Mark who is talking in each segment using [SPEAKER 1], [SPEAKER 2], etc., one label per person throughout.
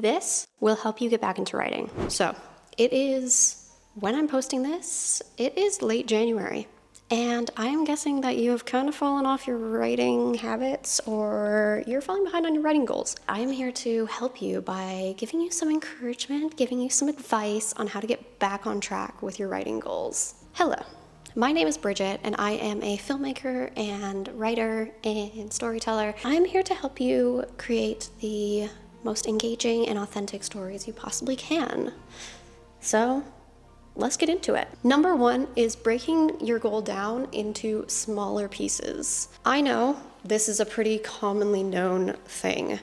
[SPEAKER 1] This will help you get back into writing. So when I'm posting this, it is late January. And I am guessing that you have kind of fallen off your writing habits or you're falling behind on your writing goals. I am here to help you by giving you some encouragement, giving you some advice on how to get back on track with your writing goals. Hello, my name is Bridget and I am a filmmaker and writer and storyteller. I'm here to help you create the most engaging and authentic stories you possibly can. So, let's get into it. Number one is breaking your goal down into smaller pieces. I know this is a pretty commonly known thing,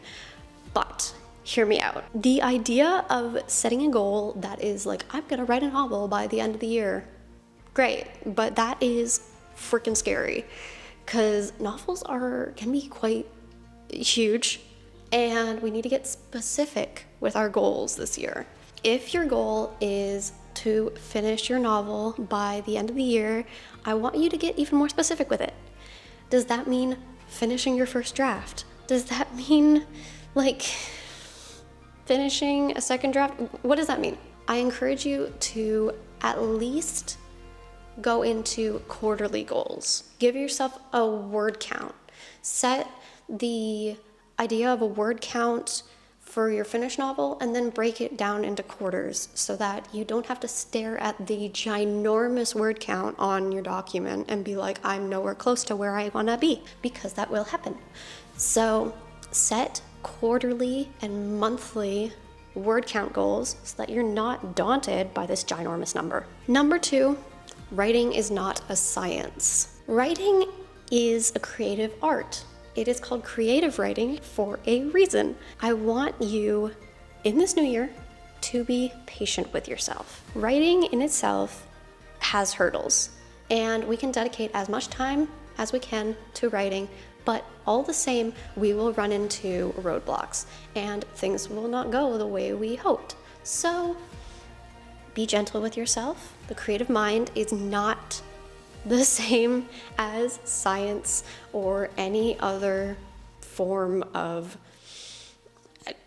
[SPEAKER 1] but hear me out. The idea of setting a goal that is like, I'm gonna write a novel by the end of the year, great, but that is freaking scary because novels can be quite huge and we need to get specific with our goals this year. If your goal is to finish your novel by the end of the year, I want you to get even more specific with it. Does that mean finishing your first draft? Does that mean like finishing a second draft? What does that mean? I encourage you to at least go into quarterly goals. Give yourself a word count. Set the idea of a word count for your finished novel and then break it down into quarters so that you don't have to stare at the ginormous word count on your document and be like, I'm nowhere close to where I wanna be, because that will happen. So set quarterly and monthly word count goals so that you're not daunted by this ginormous number. Number two, writing is not a science. Writing is a creative art. It is called creative writing for a reason. I want you in this new year to be patient with yourself. Writing in itself has hurdles, and we can dedicate as much time as we can to writing, but all the same, we will run into roadblocks and things will not go the way we hoped. So be gentle with yourself. The creative mind is not the same as science or any other form of,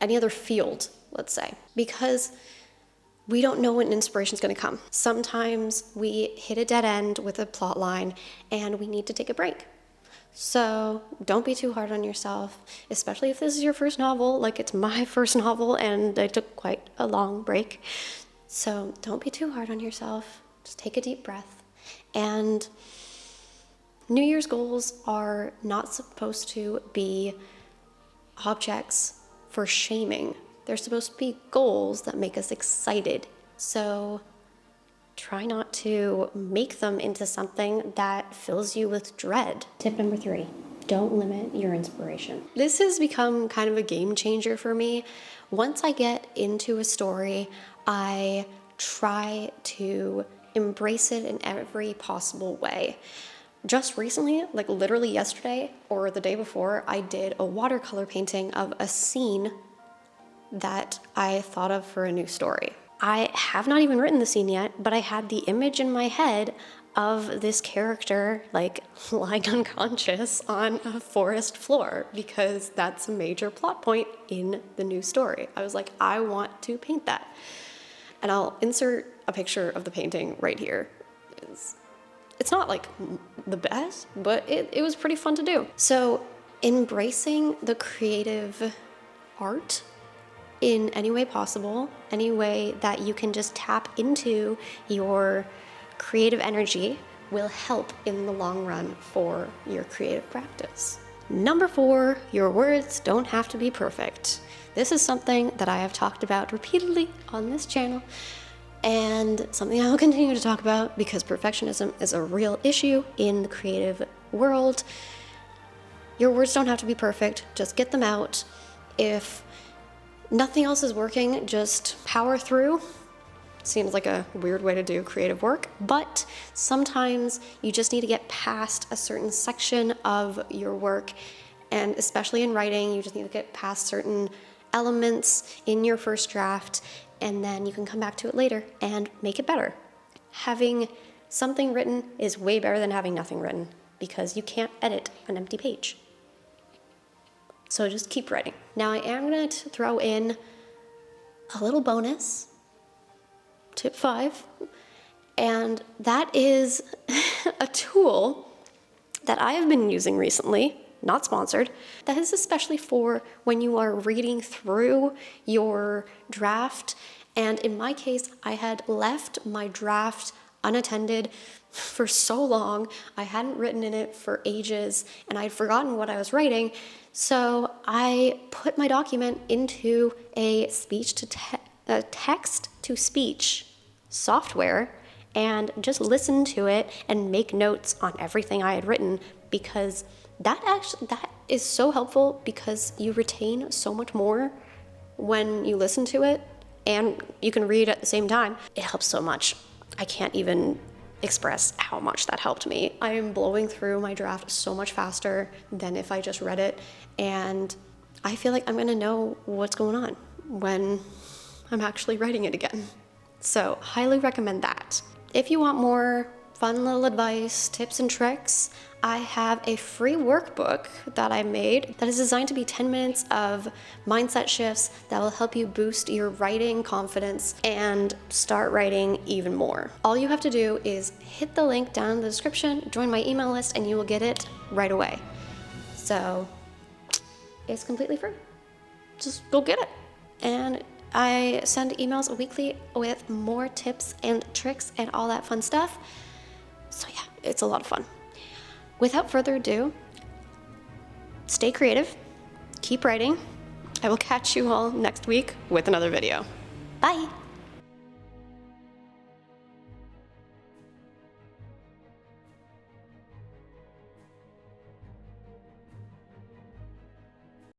[SPEAKER 1] any other field, let's say, because we don't know when inspiration is going to come. Sometimes we hit a dead end with a plot line and we need to take a break. So don't be too hard on yourself, especially if this is your first novel, like it's my first novel and I took quite a long break. So don't be too hard on yourself. Just take a deep breath. And New Year's goals are not supposed to be objects for shaming. They're supposed to be goals that make us excited. So try not to make them into something that fills you with dread. Tip number three, don't limit your inspiration. This has become kind of a game changer for me. Once I get into a story, I try to embrace it in every possible way. Just recently, like literally yesterday or the day before, I did a watercolor painting of a scene that I thought of for a new story. I have not even written the scene yet, but I had the image in my head of this character like lying unconscious on a forest floor because that's a major plot point in the new story. I was like, I want to paint that. And I'll insert a picture of the painting right here. It's not like the best, but it was pretty fun to do. So embracing the creative art in any way possible, any way that you can just tap into your creative energy will help in the long run for your creative practice. Number four, your words don't have to be perfect. This is something that I have talked about repeatedly on this channel and something I will continue to talk about because perfectionism is a real issue in the creative world. Your words don't have to be perfect, just get them out. If nothing else is working, just power through. Seems like a weird way to do creative work, but sometimes you just need to get past a certain section of your work, and especially in writing, you just need to get past certain elements in your first draft, and then you can come back to it later and make it better. Having something written is way better than having nothing written because you can't edit an empty page. So just keep writing. Now I am going to throw in a little bonus, tip 5, and that is a tool that I have been using recently, not sponsored, that is especially for when you are reading through your draft. And in my case, I had left my draft unattended for so long. I hadn't written in it for ages, and I'd forgotten what I was writing. So I put my document into a text-to-speech software and just listen to it and make notes on everything I had written, because that is so helpful, because you retain so much more when you listen to it and you can read at the same time. It helps so much. I can't even express how much that helped me. I am blowing through my draft so much faster than if I just read it, and I feel like I'm gonna know what's going on when I'm actually writing it again. So highly recommend that. If you want more fun little advice, tips, and tricks, I have a free workbook that I made that is designed to be 10 minutes of mindset shifts that will help you boost your writing confidence and start writing even more. All you have to do is hit the link down in the description, join my email list, and you will get it right away. So it's completely free. Just go get it. And I send emails weekly with more tips and tricks and all that fun stuff. So yeah, it's a lot of fun. Without further ado, stay creative, keep writing. I will catch you all next week with another video. Bye.